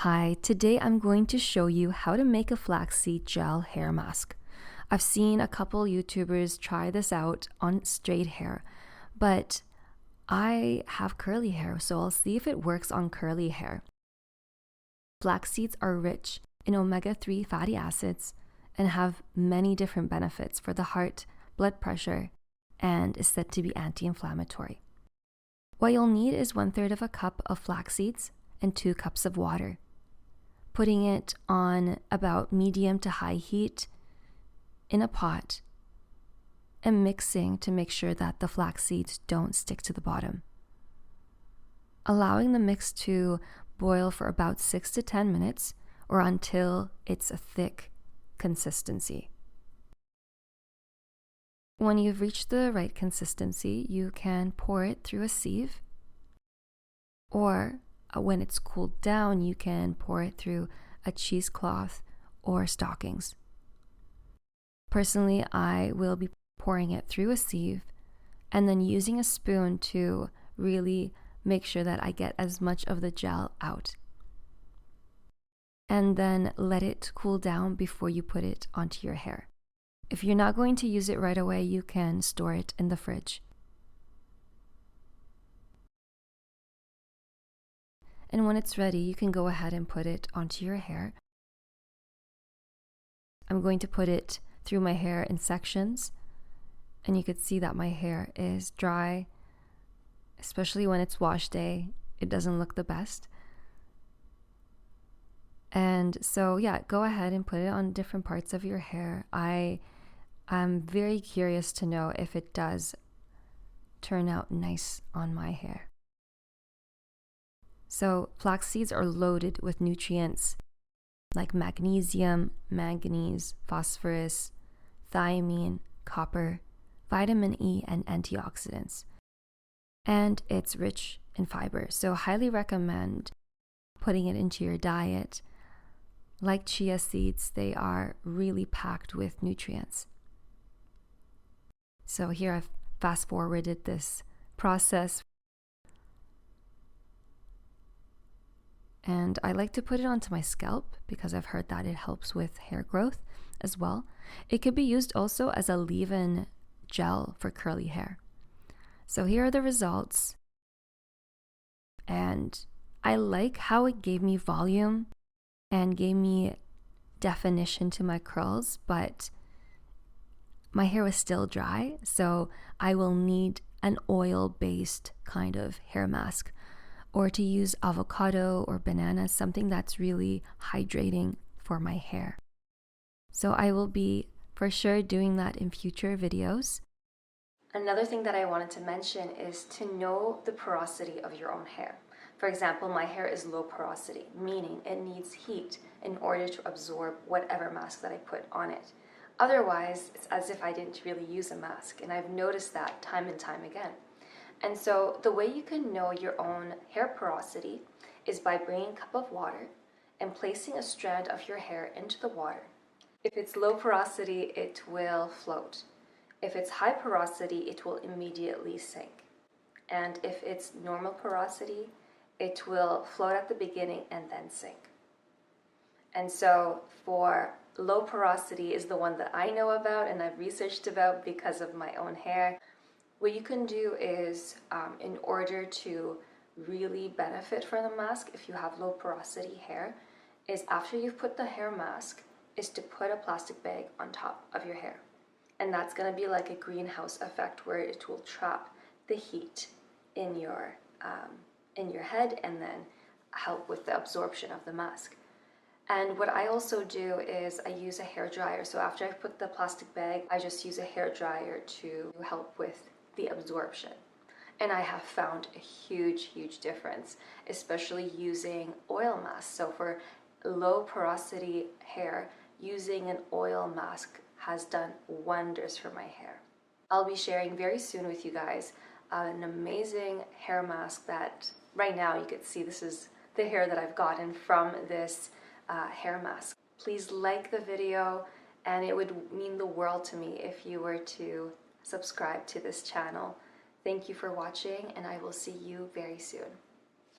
Hi, today I'm going to show you how to make a flaxseed gel hair mask. I've seen a couple YouTubers try this out on straight hair, but I have curly hair, so I'll see if it works on curly hair. Flax seeds are rich in omega-3 fatty acids and have many different benefits for the heart, blood pressure, and is said to be anti-inflammatory. What you'll need is 1/3 of a cup of flax seeds and 2 cups of water. Putting it on about medium to high heat in a pot and mixing to make sure that the flax seeds don't stick to the bottom. Allowing the mix to boil for about 6 to 10 minutes or until it's a thick consistency. When you've reached the right consistency, you can pour it through a sieve, or when it's cooled down, you can pour it through a cheesecloth or stockings. Personally, I will be pouring it through a sieve and then using a spoon to really make sure that I get as much of the gel out. And then let it cool down before you put it onto your hair. If you're not going to use it right away, you can store it in the fridge. And when it's ready, you can go ahead and put it onto your hair. I'm going to put it through my hair in sections, and you could see that my hair is dry, especially when it's wash day. It doesn't look the best. And so yeah, go ahead and put it on different parts of your hair. I'm very curious to know if it does turn out nice on my hair. So flax seeds are loaded with nutrients like magnesium, manganese, phosphorus, thiamine, copper, vitamin E, and antioxidants. And it's rich in fiber, so highly recommend putting it into your diet. Like chia seeds, they are really packed with nutrients. So here I've fast forwarded this process. And I like to put it onto my scalp because I've heard that it helps with hair growth as well. It could be used also as a leave-in gel for curly hair. So here are the results. And I like how it gave me volume and gave me definition to my curls, but my hair was still dry, so I will need an oil-based kind of hair mask, or to use avocado or banana, something that's really hydrating for my hair. So I will be for sure doing that in future videos. Another thing that I wanted to mention is to know the porosity of your own hair. For example, my hair is low porosity, meaning it needs heat in order to absorb whatever mask that I put on it. Otherwise, it's as if I didn't really use a mask, and I've noticed that time and time again. And so the way you can know your own hair porosity is by bringing a cup of water and placing a strand of your hair into the water. If it's low porosity, it will float. If it's high porosity, it will immediately sink. And if it's normal porosity, it will float at the beginning and then sink. And so for low porosity is the one that I know about and I've researched about because of my own hair. What you can do is, in order to really benefit from the mask, if you have low porosity hair, is after you've put the hair mask, is to put a plastic bag on top of your hair. And that's going to be like a greenhouse effect where it will trap the heat in your head and then help with the absorption of the mask. And what I also do is I use a hair dryer. So after I put the plastic bag, I just use a hair dryer to help with the absorption. And I have found a huge difference, especially using oil masks. So for low porosity hair, using an oil mask has done wonders for my hair. I'll be sharing very soon with you guys an amazing hair mask that right now you could see this is the hair that I've gotten from this hair mask. Please like the video, and it would mean the world to me if you were to subscribe to this channel. Thank you for watching, and I will see you very soon.